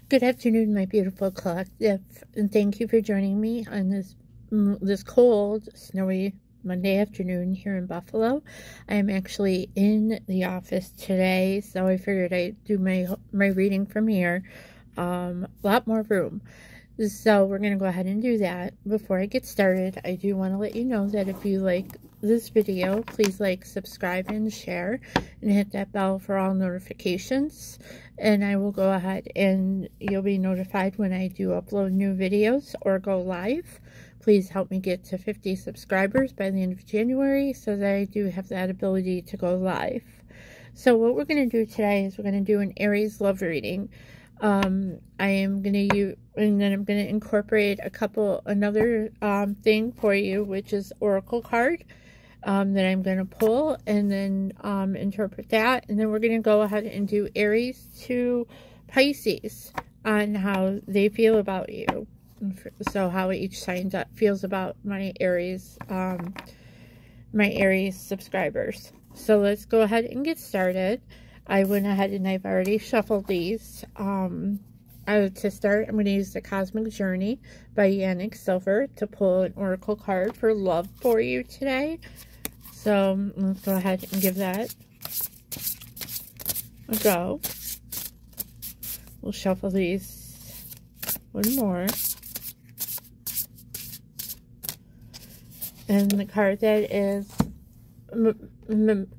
Good afternoon, my beautiful collective, and thank you for joining me on this cold, snowy Monday afternoon here in Buffalo. I am actually in the office today, so I figured I'd do my reading from here. A lot more room. So we're going to go ahead and do that. Before I get started, I do want to let you know that if you like this video, please like, subscribe, and share, and hit that bell for all notifications. And I will go ahead and you'll be notified when I do upload new videos or go live. Please help me get to 50 subscribers by the end of January so that I do have that ability to go live. So what we're going to do today is we're going to do an Aries love reading. I am going to use, and then I'm going to incorporate another thing for you, which is oracle card that I'm going to pull, and then interpret that, and then we're going to go ahead and do Aries to Pisces on how they feel about you. So how each sign feels about my Aries subscribers. So let's go ahead and get started. I went ahead and I've already shuffled these. To start, I'm going to use the Cosmic Journey by Yannick Silver to pull an oracle card for love for you today. So let's go ahead and give that a go. We'll shuffle these one more. And the card that is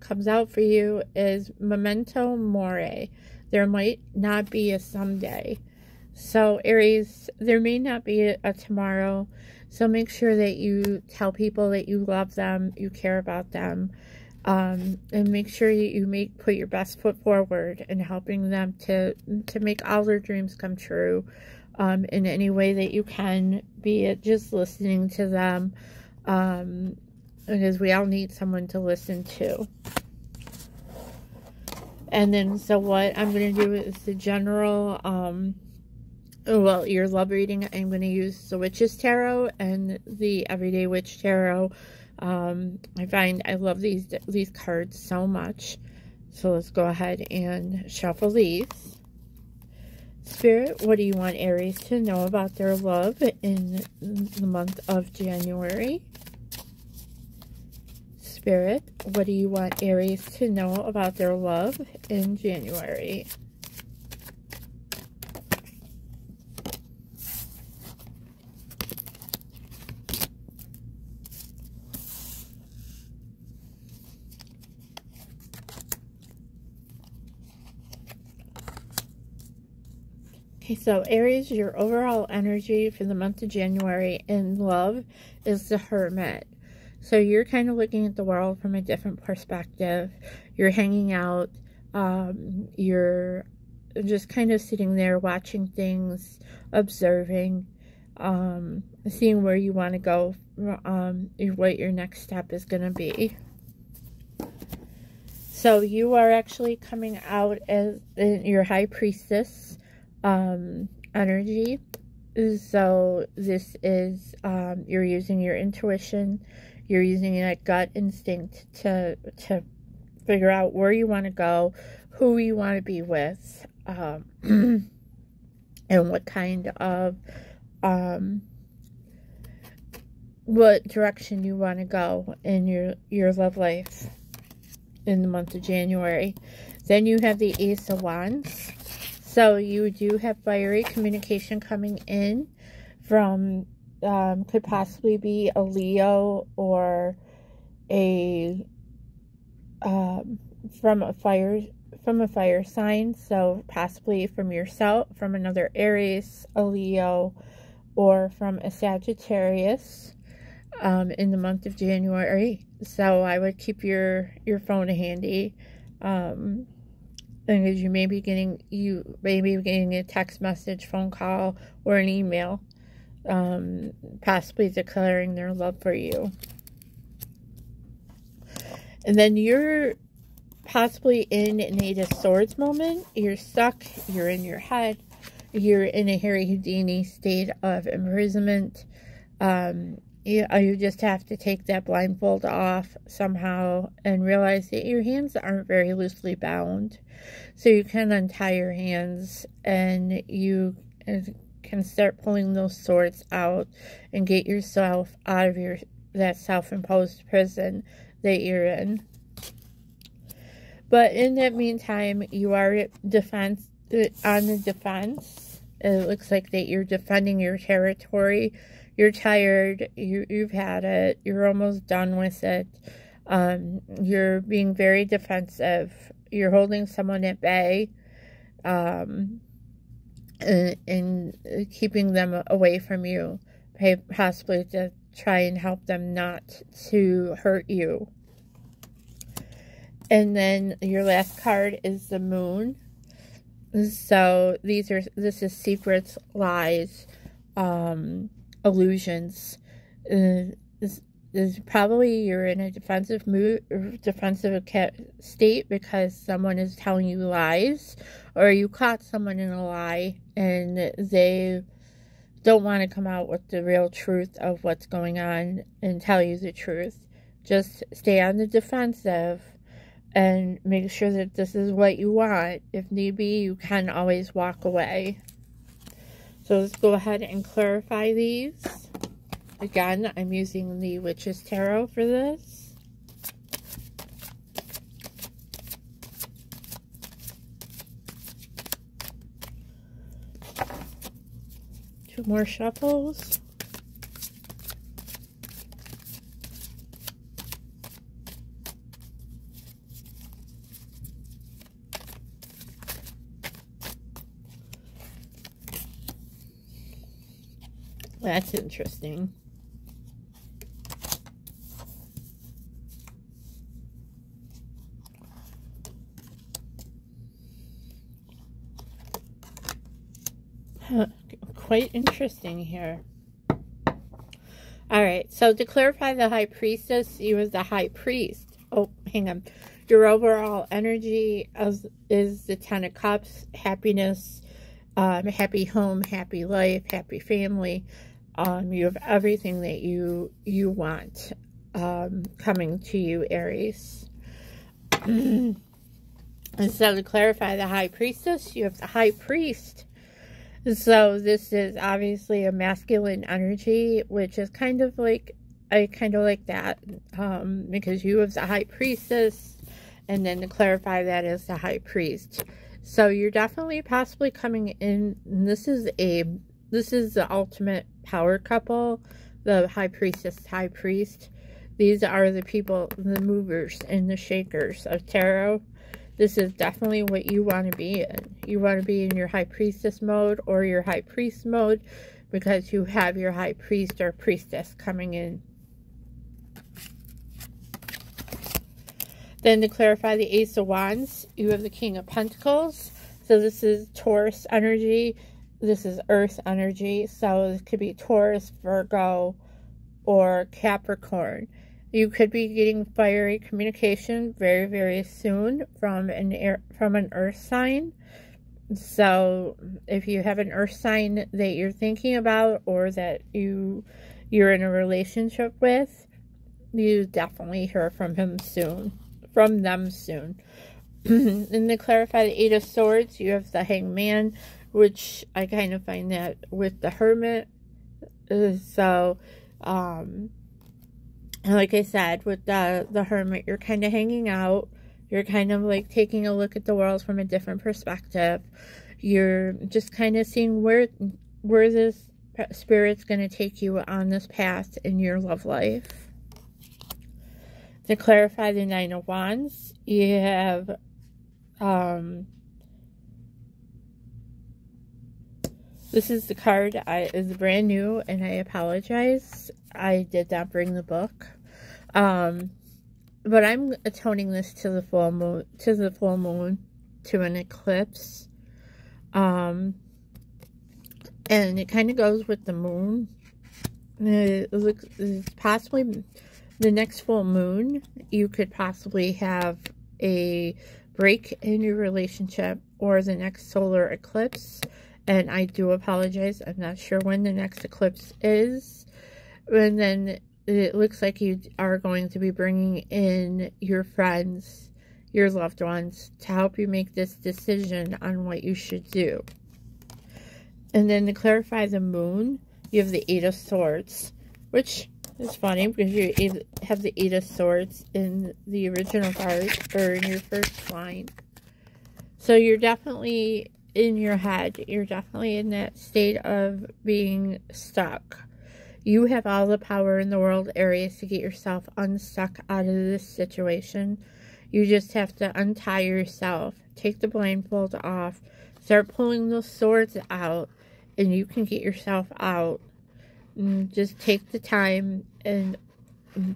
comes out for you is Memento Mori. There might not be a someday. So Aries, there may not be a tomorrow. So make sure that you tell people that you love them, you care about them, and make sure you put your best foot forward in helping them to make all their dreams come true in any way that you can, be it just listening to them, because we all need someone to listen to. And then, so what I'm going to do is the general, your love reading. I'm going to use the Witch's Tarot and the Everyday Witch Tarot. I find I love these cards so much. So let's go ahead and shuffle these. Spirit, what do you want Aries to know about their love in the month of January? Spirit, what do you want Aries to know about their love in January? Okay, so Aries, your overall energy for the month of January in love is the Hermit. So you're kind of looking at the world from a different perspective. You're hanging out. You're just kind of sitting there watching things, observing, seeing where you want to go, what your next step is going to be. So you are actually coming out as your High Priestess energy. So this is, you're using your intuition. You're using that gut instinct to figure out where you want to go, who you want to be with, and what kind of, what direction you want to go in your love life in the month of January. Then you have the Ace of Wands. So you do have fiery communication coming in from, could possibly be a Leo or from a fire sign. So possibly from yourself, from another Aries, a Leo, or from a Sagittarius in the month of January. So I would keep your phone handy, because you may be getting a text message, phone call, or an email, possibly declaring their love for you. And then you're possibly in an Eight of Swords moment. You're stuck. You're in your head. You're in a Harry Houdini state of imprisonment. you just have to take that blindfold off somehow and realize that your hands aren't very loosely bound. So you can untie your hands and you can start pulling those swords out and get yourself out of that self-imposed prison that you're in. But in that meantime, you are on the defense. It looks like that you're defending your territory. You're tired. You've had it. You're almost done with it. You're being very defensive. You're holding someone at bay. And keeping them away from you. Possibly to try and help them not to hurt you. And then your last card is the Moon. So this is secrets, lies, illusions. Is probably you're in a defensive state because someone is telling you lies, or you caught someone in a lie and they don't want to come out with the real truth of what's going on and tell you the truth. Just stay on the defensive and make sure that this is what you want. If need be, you can always walk away. So let's go ahead and clarify these. Again, I'm using the Witch's Tarot for this. Two more shuffles. That's interesting. Quite interesting here. Alright, so to clarify the High Priestess, you as the High Priest. Oh, hang on. Your overall energy is the Ten of Cups, happiness, happy home, happy life, happy family. You have everything that you want coming to you, Aries. And so to clarify the High Priestess, you have the High Priest. So this is obviously a masculine energy, which is kind of like, I kind of like that, because you have the High Priestess, and then to clarify that is the High Priest. So you're definitely possibly coming in, and this is the ultimate power couple, the High Priestess, High Priest. These are the people, the movers and the shakers of tarot. This is definitely what you want to be in. You want to be in your High Priestess mode or your High Priest mode because you have your High Priest or Priestess coming in. Then to clarify the Ace of Wands, you have the King of Pentacles. So this is Taurus energy. This is Earth energy. So this could be Taurus, Virgo, or Capricorn. You could be getting fiery communication very, very soon from an Earth sign. So if you have an Earth sign that you're thinking about or that you're in a relationship with, you definitely hear from them soon. And to clarify the Eight of Swords, you have the Hangman, which I kind of find that with the Hermit. So, like I said, with the Hermit, you're kind of hanging out. You're kind of like taking a look at the world from a different perspective. You're just kind of seeing where this Spirit's going to take you on this path in your love life. To clarify the Nine of Wands, you have this is the card is brand new, and I apologize. I did not bring the book. But I'm atoning this to the full moon, to an eclipse. And it kind of goes with the moon. It looks possibly the next full moon. You could possibly have a break in your relationship or the next solar eclipse. And I do apologize. I'm not sure when the next eclipse is. And then it looks like you are going to be bringing in your friends, your loved ones, to help you make this decision on what you should do. And then to clarify the moon, you have the Eight of Swords, which is funny because you have the Eight of Swords in the original card, or in your first line. So you're definitely in your head. You're definitely in that state of being stuck. You have all the power in the world, Aries, to get yourself unstuck out of this situation. You just have to untie yourself, take the blindfold off, start pulling those swords out, and you can get yourself out. And just take the time and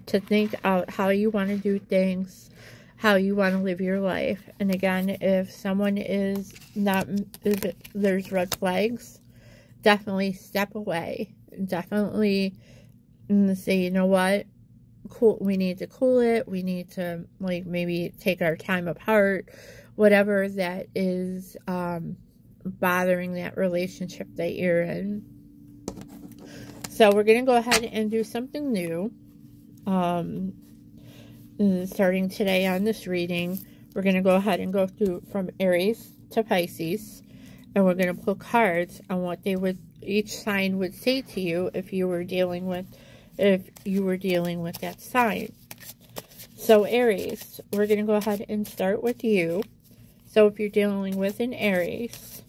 to think out how you want to do things, how you want to live your life. And again, if someone is not, if there's red flags, definitely step away. Definitely say, you know what, cool, we need to cool it. We need to, like, maybe take our time apart. Whatever that is bothering that relationship that you're in. So we're going to go ahead and do something new. Starting today on this reading, we're going to go ahead and go through from Aries to Pisces. And we're going to pull cards on what they would, each sign would say to you if you were dealing with that sign. So Aries, we're going to go ahead and start with you. So if you're dealing with an Aries,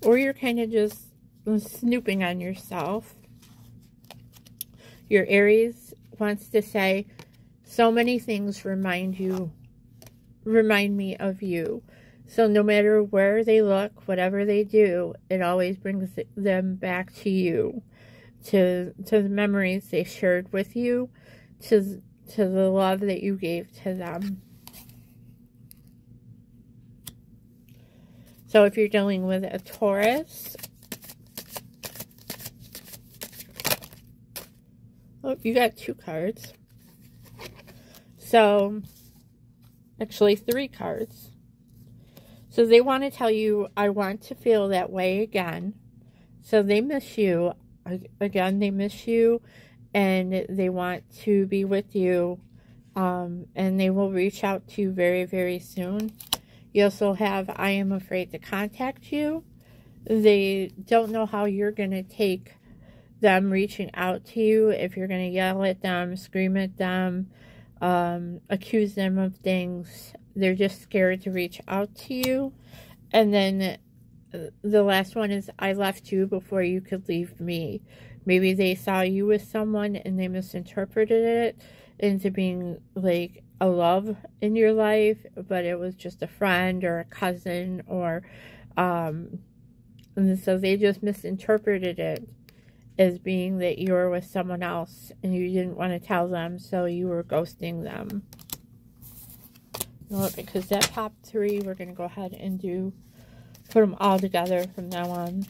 or you're kind of just snooping on yourself, your Aries wants to say, so many things remind me of you. So no matter where they look, whatever they do, it always brings them back to you, to the memories they shared with you, to the love that you gave to them. So if you're dealing with a Taurus, oh, you got 2 cards. So, actually 3 cards. So they want to tell you, I want to feel that way again. So they miss you. Again, they miss you. And they want to be with you. And they will reach out to you very, very soon. You also have, I am afraid to contact you. They don't know how you're going to take them reaching out to you. If you're going to yell at them, scream at them, accuse them of things. They're just scared to reach out to you. And then the last one is, I left you before you could leave me. Maybe they saw you with someone and they misinterpreted it into being like a love in your life, but it was just a friend or a cousin, or and so they just misinterpreted it as being that you were with someone else and you didn't want to tell them, so you were ghosting them. Because that top 3, we're going to go ahead and put them all together from now on.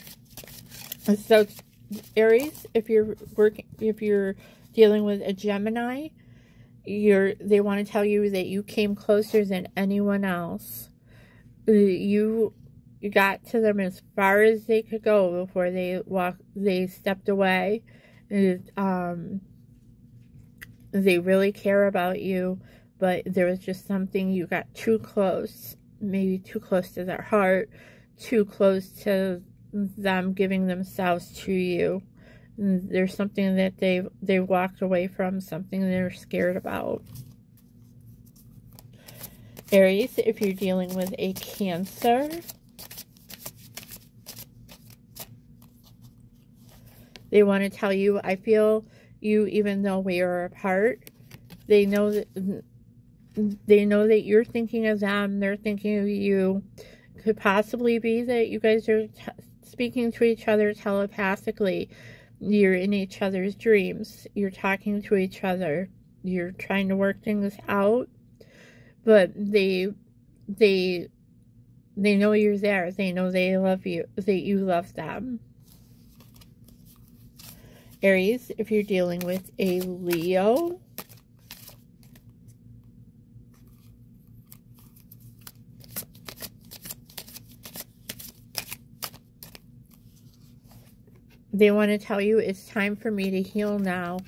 So Aries, if you're dealing with a Gemini, they want to tell you that you came closer than anyone else. You got to them as far as they could go before they stepped away. They really care about you, but there was just something, you got too close, maybe too close to their heart, too close to them giving themselves to you. There's something that they walked away from, something they're scared about. Aries, if you're dealing with a Cancer, they want to tell you, I feel you even though we are apart. They know that you're thinking of them, they're thinking of you. Could possibly be that you guys are speaking to each other telepathically. You're in each other's dreams. You're talking to each other. You're trying to work things out. But they know you're there. They know they love you, that you love them. Aries, if you're dealing with a Leo, They want to tell you it's time for me to heal now.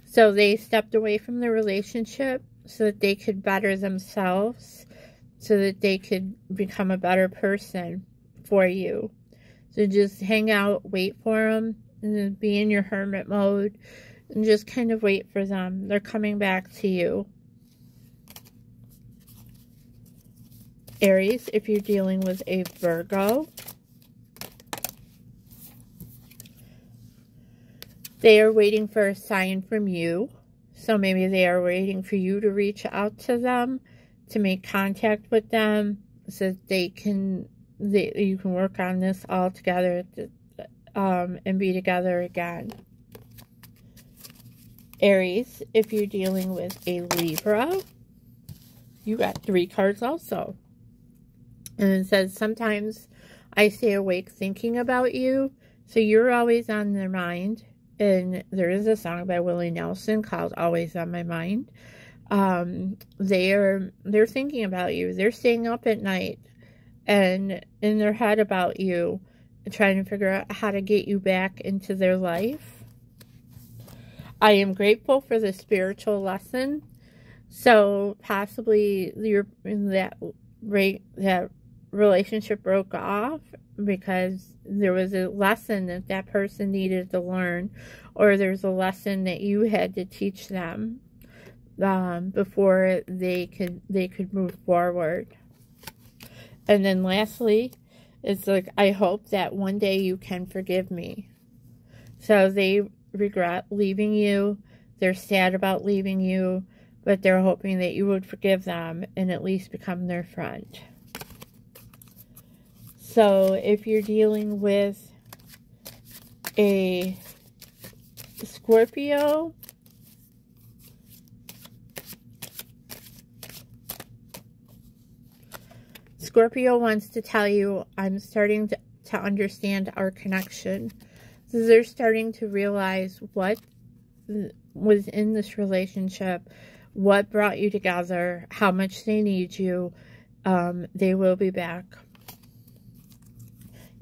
So they stepped away from the relationship so that they could better themselves, so that they could become a better person for you. So just hang out, wait for them, and then be in your hermit mode, and just kind of wait for them. They're coming back to you. Aries, if you're dealing with a Virgo, they are waiting for a sign from you. So maybe they are waiting for you to reach out to them, to make contact with them, so that you can work on this all together and be together again. Aries, if you're dealing with a Libra, you got 3 cards also. And it says, sometimes I stay awake thinking about you, so you're always on their mind. And there is a song by Willie Nelson called Always on My Mind. They're thinking about you. They're staying up at night and in their head about you, trying to figure out how to get you back into their life. I am grateful for the spiritual lesson. So possibly that relationship broke off because there was a lesson that person needed to learn, or there's a lesson that you had to teach them before they could move forward. And then lastly, it's like, I hope that one day you can forgive me. So they regret leaving you. They're sad about leaving you, but they're hoping that you would forgive them and at least become their friend. So if you're dealing with a Scorpio, Scorpio wants to tell you, I'm starting to understand our connection. So they're starting to realize what was in this relationship, what brought you together, how much they need you. They will be back.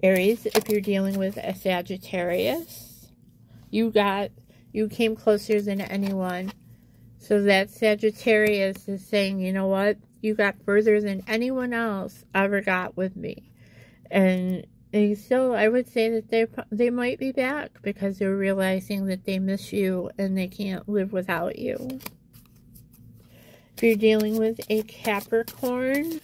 Aries, if you're dealing with a Sagittarius, you came closer than anyone. So that Sagittarius is saying, you know what? You got further than anyone else ever got with me. And still, I would say that they might be back because they're realizing that they miss you and they can't live without you. If you're dealing with a Capricorn,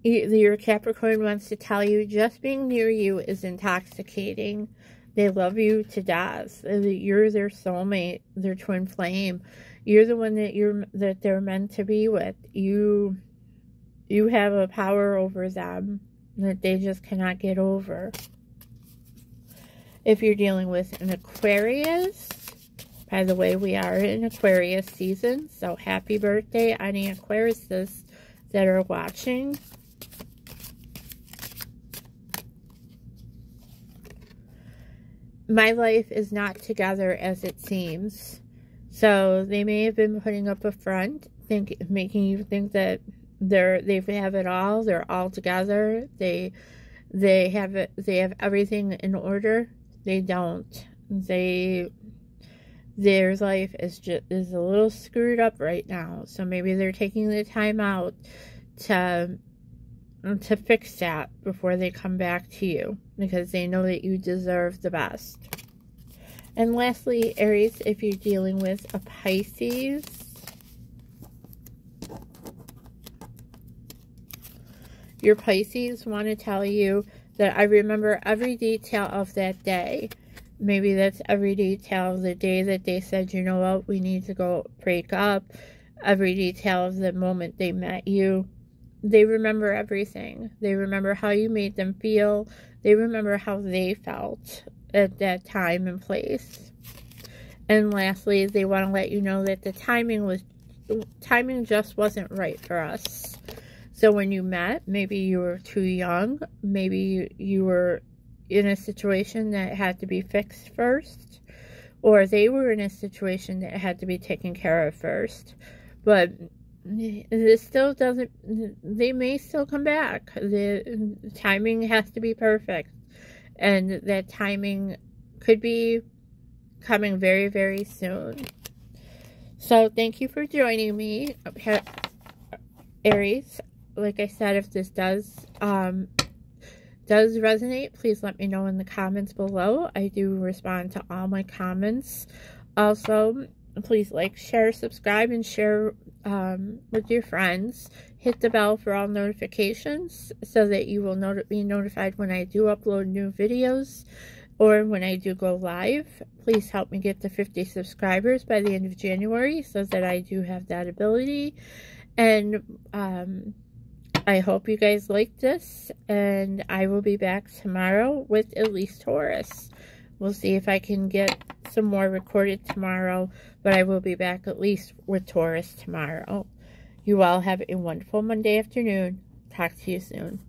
your Capricorn wants to tell you just being near you is intoxicating. They love you to death. You're their soulmate, their twin flame. You're the one that they're meant to be with. You have a power over them that they just cannot get over. If you're dealing with an Aquarius, by the way, we are in Aquarius season, so happy birthday, any Aquariuses that are watching. My life is not together as it seems. So they may have been putting up a front, making you think that they have it all. They're all together. They have everything in order. They don't. Their life is a little screwed up right now. So maybe they're taking the time out to fix that before they come back to you, because they know that you deserve the best. And lastly, Aries, if you're dealing with a Pisces, your Pisces want to tell you that I remember every detail of that day. Maybe that's every detail of the day that they said, you know what, we need to go break up. Every detail of the moment they met you. They remember everything. They remember how you made them feel. They remember how they felt at that time and place. And lastly, they want to let you know that the timing just wasn't right for us. So when you met, maybe you were too young. Maybe you were in a situation that had to be fixed first. or they were in a situation that had to be taken care of first. But this still doesn't, they may still come back. The timing has to be perfect, and that timing could be coming very, very soon. So thank you for joining me, Aries. Like I said, if this does resonate, please let me know in the comments below. I do respond to all my comments. Also, please like, share, subscribe, and share with your friends. Hit the bell for all notifications so that you will be notified when I do upload new videos or when I do go live. Please help me get to 50 subscribers by the end of January so that I do have that ability. And I hope you guys like this, and I will be back tomorrow with at least Taurus. We'll see if I can get some more recorded tomorrow, but I will be back at least with Taurus tomorrow. You all have a wonderful Monday afternoon. Talk to you soon.